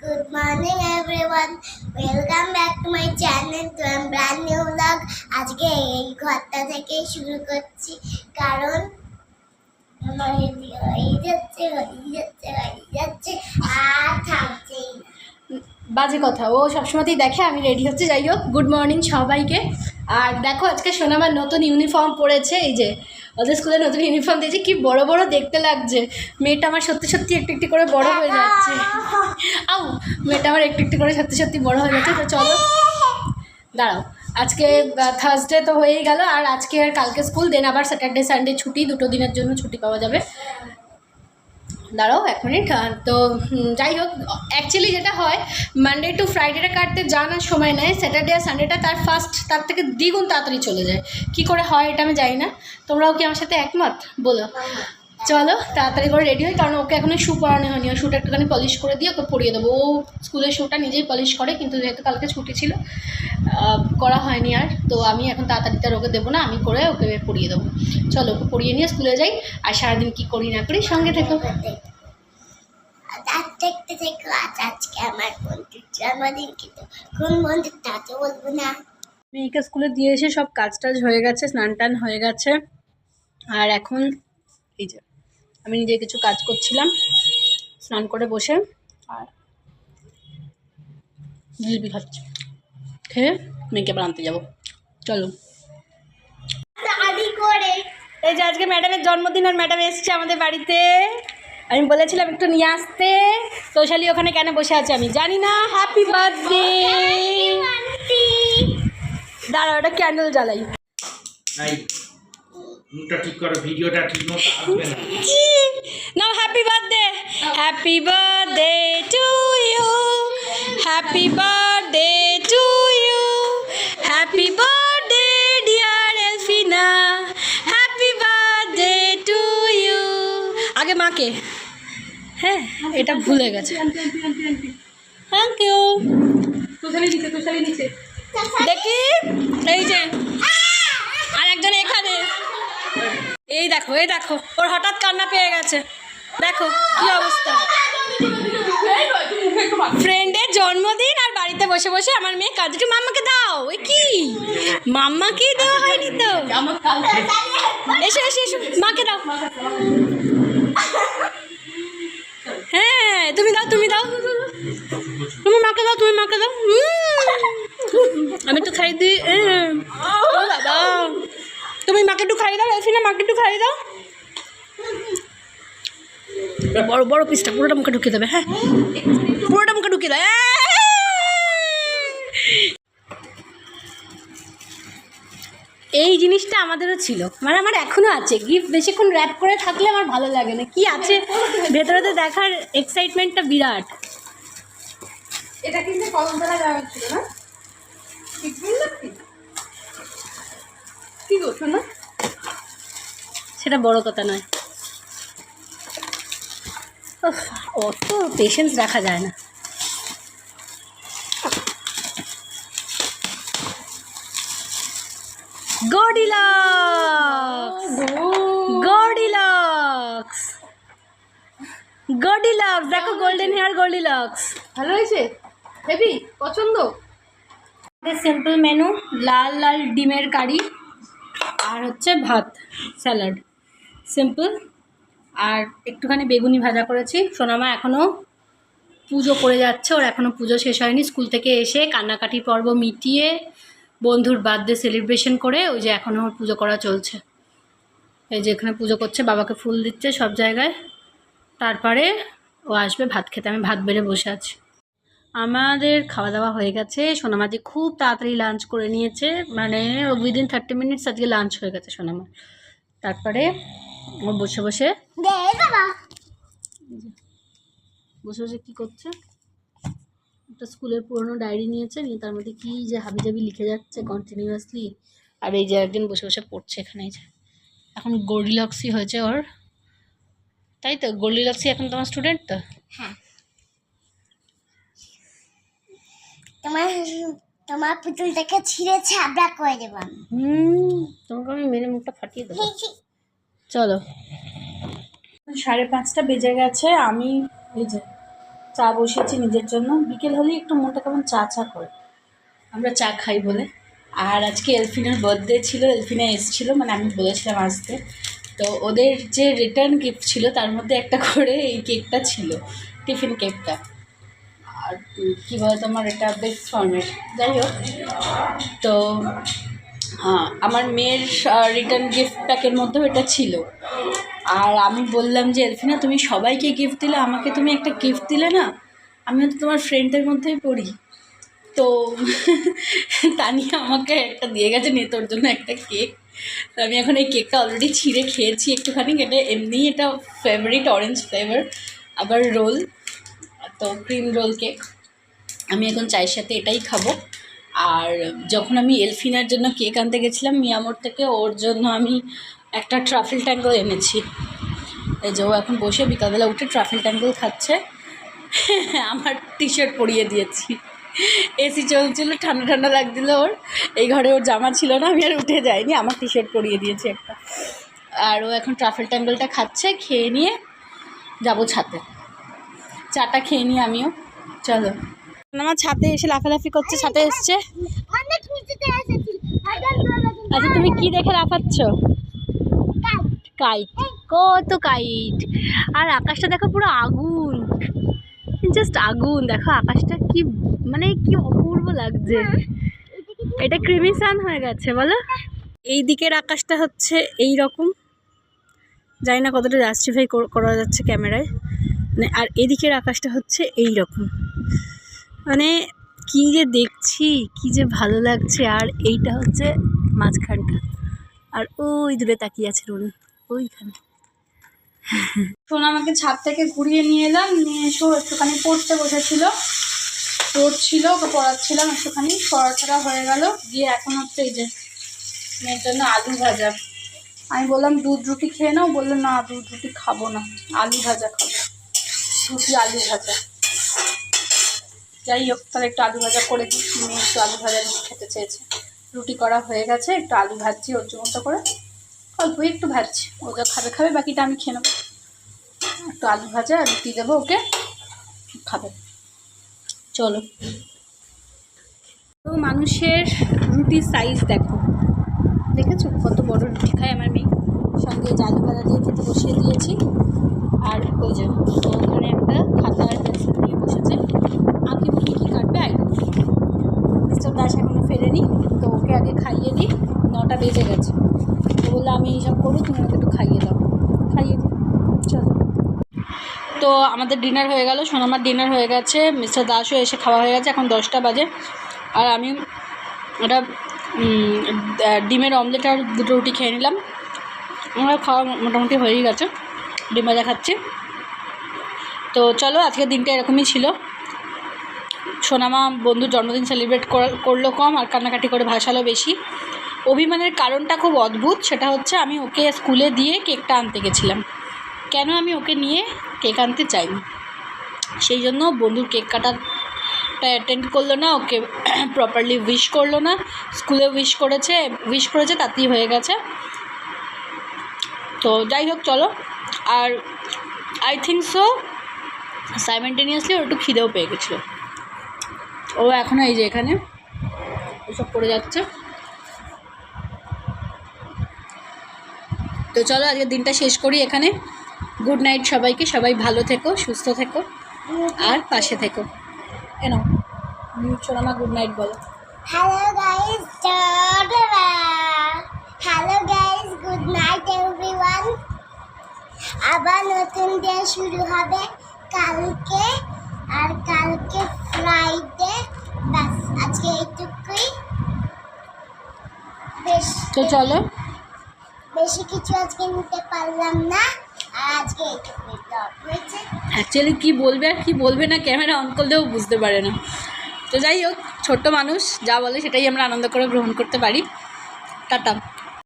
Good morning everyone. Welcome back to my channel to a brand new vlog. আজকে এই ঘরটা থেকে শুরু করছি কারণ আমার এই যাচ্ছে আর থামছেই না। বাজে কথা, ও সবসময়তেই দেখে আমি রেডি হচ্ছে। যাই হোক, গুড মর্নিং সবাইকে। আর দেখো আজকে সোনামার নতুন ইউনিফর্ম পরেছে, এই যে ওদের স্কুলে নতুন ইউনিফর্ম দিয়েছে, কি বড় বড় দেখতে লাগছে। মেয়েটা আমার সত্যি সত্যি একটু একটু করে বড় হয়ে যাচ্ছে। আউ, মেয়েটা আমার একটু একটু করে সত্যি সত্যি বড় হয়ে যাচ্ছে। তো চলো দাঁড়াও, আজকে থার্সডে তো হয়েই গেল, আর আজকে আর কালকে স্কুল, দেন আবার স্যাটারডে সানডে ছুটি, দুটো দিনের জন্য ছুটি পাওয়া যাবে। দাঁড়াও এক মিনিট। তো যাই হোক, অ্যাকচুয়ালি যেটা হয় মানডে টু ফ্রাইডেটা কাটতে জানার সময় নেয়, স্যাটারডে আর সানডেটা তার থেকে দ্বিগুণ তাড়াতাড়ি চলে যায়। কি করে হয় এটা আমি জানি না, তোমরাও কি আমার সাথে একমত বলো? চলো তাড়াতাড়ি করে রেডি হই, কারণ ওকে এখনো শ্যু পরানো হয়নি। ওর শ্যুটা একটুখানি পলিশ করে দিয়ে ওকে পরিয়ে দেবো। ও স্কুলের শ্যুটা নিজেই পলিশ করে, কিন্তু যেহেতু কালকে ছুটি ছিল করা হয়নি আর, তো আমি এখন তাড়াতাড়ি তার ওকে দেবো না, আমি করে ওকে পরিয়ে দেবো। চলো ওকে পরিয়ে নিয়ে স্কুলে যাই, আর সারাদিন কী করি না করি সঙ্গে থেকো। দেখতে থেকো। আজকে আমার বন্ধুর জন্মদিন, কিন্তু কোন বন্ধুর তা তো বলবো না। মেয়েকে স্কুলে দিয়ে এসে সব কাজ টাজ হয়ে গেছে, স্নান টান হয়ে গেছে, আর এখন এই যে আমি নিজে কিছু কাজ করছিলাম, স্নান করে বসে আর জিলিপি খাচ্ছি। খেয়ে মেয়েকে আবার আনতে যাবো। চলো। এই যে আজকে ম্যাডামের জন্মদিন, আর ম্যাডাম এসছে আমাদের বাড়িতে। আমি বলেছিলাম একটু নিয়ে আসতে, তোষালি ওখানে কেন বসে আছে আমি জানি না। Happy birthday. দাঁড়াও, ওটা ক্যান্ডেল জ্বালাই। মুখটা ঠিক করো, ভিডিওটা ঠিক মতো আসবে না। Now happy birthday. Happy birthday to you, happy birthday to you, happy birthday dear Elfina, happy birthday to you. আগে মাকে, হ্যাঁ এটা ভুলে গেছে। Thank you. দেখি এই যে আর একজন এখানে, এই দেখো এই দেখো, ওর হঠাৎ কান্না পেয়ে গেছে, দেখো কি অবস্থা। ফ্রেন্ডের জন্মদিন আর বাড়িতে বসে বসে আমার মেয়ে কাজ। মাম্মাকে দাও। ওই কি মাম্মাকেই দেওয়া হয়নি তো, এসো এসো এসো, মাকে দাও। হ্যাঁ তুমি দাও, তুমি দাও, তুমি মাকে দাও, তুমি মাকে দাও। আমি একটু খাই দিই। ও বাবা, তুমি মাকে একটু খাইয়ে দাও। এলফিনা মাকে একটু খাইয়ে দাও। বড় বড় পিসটা পুরোটা মুখে ঢুকিয়ে দেবে। হ্যাঁ পুরোটা মুখে ঢুকিয়ে দেয়। এই জিনিসটা আমাদেরও ছিল, মানে আমার এখনও আছে। গিফট বেশিক্ষণ র্যাপ করে থাকলে আমার ভালো লাগে না, কি আছে ভেতরে তো দেখার এক্সাইটমেন্টটা বিরাট। এটা কিন্তু কলমতলা যাওয়া ছিল না, কি করছো না, সেটা বড় কথা নয়। অত পেশেন্স রাখা যায় না। গডিলক্স, গডিলক্স, গডিলক্স, দেখো গোল্ডেন হেয়ার গডিলক্স। ভালো হয়েছে, হেভি পছন্দ। সিম্পল মেনু, লাল লাল ডিমের কারি আর হচ্ছে ভাত, স্যালাড, সিম্পল। আর একটুখানি বেগুনি ভাজা করেছি। সোনামা এখনও পুজো করে যাচ্ছে, ওর এখনও পুজো শেষ হয়নি। স্কুল থেকে এসে কান্নাকাটি পর্ব মিটিয়ে বন্ধুর বার্থডে সেলিব্রেশন করে ওই যে এখনও ওর পুজো করা চলছে। এই যে এখানে পুজো করছে, বাবাকে ফুল দিচ্ছে সব জায়গায়। তারপরে ও আসবে ভাত খেতে। আমি ভাত বেড়ে বসে আছি। আমাদের খাওয়া দাওয়া হয়ে গেছে। সোনামাজি খুব তাড়াতাড়ি লাঞ্চ করে নিয়েছে, মানে উইদিন 30 মিনিটস আজকে লাঞ্চ হয়ে গেছে সোনামার। তারপরে ও বসে বসে বসে বসে কী করছে, একটা স্কুলের পুরনো ডায়েরি নিয়েছে, নিয়ে তার মধ্যে কী যে হাবিজাবি লিখে যাচ্ছে কন্টিনিউয়াসলি। আর এই যে একদিন বসে বসে পড়ছে এখানে। এই যে এখন গোল্ডিলক্সই হয়েছে ওর, তাই তো? গোল্ডিলক্সই এখন তোমার স্টুডেন্ট তো? হ্যাঁ, তোমার তোমার পুতুলটাকে ছিঁড়ে ছাবড়া করে দেবো। তোমাকে আমি মেরে মুখটা ফাটিয়ে দেবো। চলো 5:30 বেজে গেছে। আমি এই যে চা বসিয়েছি নিজের জন্য, বিকেল হলেই একটু মনটা কেমন চা চা করে, আমরা চা খাই বলে। আর আজকে এলফিনের বার্থডে ছিল, এলফিনা এসেছিলো, মানে আমি বলেছিলাম আসতে, তো ওদের যে রিটার্ন গিফট ছিল তার মধ্যে একটা করে এই কেকটা ছিল, টিফিন কেকটা। আর কী বলতো আমার এটা বেস্ট ফর্মের, যাই হোক। তো আমার মেয়ের রিটার্ন গিফট প্যাকের মধ্যেও এটা ছিল। আর আমি বললাম যে এলফিনা তুমি সবাইকে গিফট দিলে, আমাকে তুমি একটা গিফট দিলে না, আমিও তো তোমার ফ্রেন্ডদের মধ্যেই পড়ি। তো তানিয়া আমাকে একটা দিয়ে গেছে, নিয়ে তোর জন্য একটা কেক। তো আমি এখন এই কেকটা অলরেডি ছিঁড়ে খেয়েছি একটুখানি, এটা এমনি এটা ফেভারিট অরেঞ্জ ফ্লেভার, আবার রোল, তো ক্রিম রোল কেক। আমি এখন চায়ের সাথে এটাই খাবো। আর যখন আমি এলফিনার জন্য কেক আনতে গেছিলাম মিয়ামোর থেকে, ওর জন্য আমি একটা ট্রাফেল ট্যাঙ্গল এনেছি। এই যে ও এখন বসে বিকালবেলা উঠে ট্রাফেল ট্যাঙ্গল খাচ্ছে। আমার টি শার্ট পরিয়ে দিয়েছি, এসি চলছিল, ঠান্ডা ঠান্ডা লাগছিল ওর, এই ঘরে ওর জামা ছিল না, আমি আর উঠে যাইনি, আমার টি শার্ট পরিয়ে দিয়েছি একটা। আর ও এখন ট্রাফেল ট্যাঙ্গলটা খাচ্ছে, খেয়ে নিয়ে যাবো ছাদে, চাটা খেয়ে নিই আমিও। চলো, আমার ছাদে এসে লাফালাফি করছে, ছাদে এসছে। আচ্ছা তুমি কি দেখে লাফাচ্ছ? কাইট, কত কাইট। আর আকাশটা দেখো পুরো আগুন, জাস্ট আগুন। দেখো আকাশটা কি মানে কি অপূর্ব লাগছে, এটা ক্রিমি সান হয়ে গেছে বলো। এই দিকের আকাশটা হচ্ছে এই রকম, জানি না কতটা জাস্টিফাই করা যাচ্ছে ক্যামেরায়, মানে আর এদিকের আকাশটা হচ্ছে এই রকম, মানে কি যে দেখছি, কি যে ভালো লাগছে। আর এইটা হচ্ছে মাঝখানটা, আর ওই দূরে তাকিয়ে আছে রুনি, ওইখানে। শোন, আমাকে ছাদ থেকে ঘুরিয়ে নিয়ে এলাম, নিয়ে এসো একটুখানি পড়তে বসেছিল, পড়ছিল, ওকে পড়াচ্ছিলাম একটুখানি, পড়াটা হয়ে গেল। গিয়ে এখন হচ্ছে এই যে মেয়ের জন্য আলু ভাজা। আমি বললাম দুধ রুটি খেয়ে নাও, বললো না দুধ রুটি খাবো না, আলু ভাজা খাবো, রুটি আলু ভাজা। যাই হোক, তাহলে একটু আলু ভাজা করে দিই, মেয়ে একটু আলু ভাজা খেতে চেয়েছে। রুটি করা হয়ে গেছে, একটু আলু ভাজছি ওর মতো করে, অল্পই একটু ভাজছি, ও যা খাবে খাবে, বাকিটা আমি খেয়ে নেবো। একটু আলু ভাজা আর রুটি দেবো ওকে, খাবে। চলো, তো মানুষের রুটির সাইজ দেখো, দেখেছো কত বড় রুটি খায় আমার মেয়ে। সঙ্গে আলু ভাজা দিয়ে খেতে বসিয়ে দিয়েছি। আর ওই যে ওখানে একটা খাতা আর পেন্সিল নিয়ে বসেছে, আঁকি বুকি কী কাটবে আইডি। মিস্টার দাস এখনও ফেরেনি, তো ওকে আগে খাইয়ে দিই, 9টা বেজে গেছে। তো বললো আমি এইসব করবো, তুমি ওকে একটু খাইয়ে দাও, খাইয়ে দিই। চলো, তো আমাদের ডিনার হয়ে গেল, সোনামার ডিনার হয়ে গেছে, মিস্টার দাসও এসে খাওয়া হয়ে গেছে, এখন 10টা বাজে। আর আমি ওটা ডিমের অমলেট আর 2টো রুটি খেয়ে নিলাম, আমার খাওয়া মোটামুটি হয়েই গেছে, ডিম ভাজা খাচ্ছি। তো চলো, আজকের দিনটা এরকমই ছিল। সোনামা বন্ধুর জন্মদিন সেলিব্রেট করলো কম, আর কান্নাকাটি করে ভাসালো বেশি। অভিমানের কারণটা খুব অদ্ভুত, সেটা হচ্ছে আমি ওকে স্কুলে দিয়ে কেকটা আনতে গেছিলাম, কেন আমি ওকে নিয়ে কেক আনতে চাইনি, সেই জন্য বন্ধুর কেক কাটাটা অ্যাটেন্ড করলো না, ওকে প্রপারলি উইশ করলো না। স্কুলে উইশ করেছে তাতেই হয়ে গেছে। তো যাই হোক চলো, আর আই থিঙ্ক সো সাইমেন্টেনিয়াসলি ওর একটু খিদেও পেয়ে গেছিলো, ও এখনও এই যে এখানে ওসব পড়ে যাচ্ছে। তো চলো আজকের দিনটা শেষ করি এখানে। গুড নাইট সবাইকে, সবাই ভালো থেকো, সুস্থ থেকো আর পাশে থেকো। এনো সোনামা গুড নাইট বলো। Hello guys, hello guys, good night everyone. আবার নতুন ডে শুরু হবে কালকে, আর কালকে ফ্রাইডে। ব্যাস আজকে এইটুকুই, তো চলো, বেশি কিছু আজকে নিতে পারলাম না, আর আজকে এইটুকুই হয়েছে। অ্যাকচুয়ালি কী বলবে আর কী বলবে না, ক্যামেরা অন করলেও বুঝতে পারে না। তো যাই হোক, ছোট্ট মানুষ যা বলে সেটাই আমরা আনন্দ করে গ্রহণ করতে পারি। টাটা।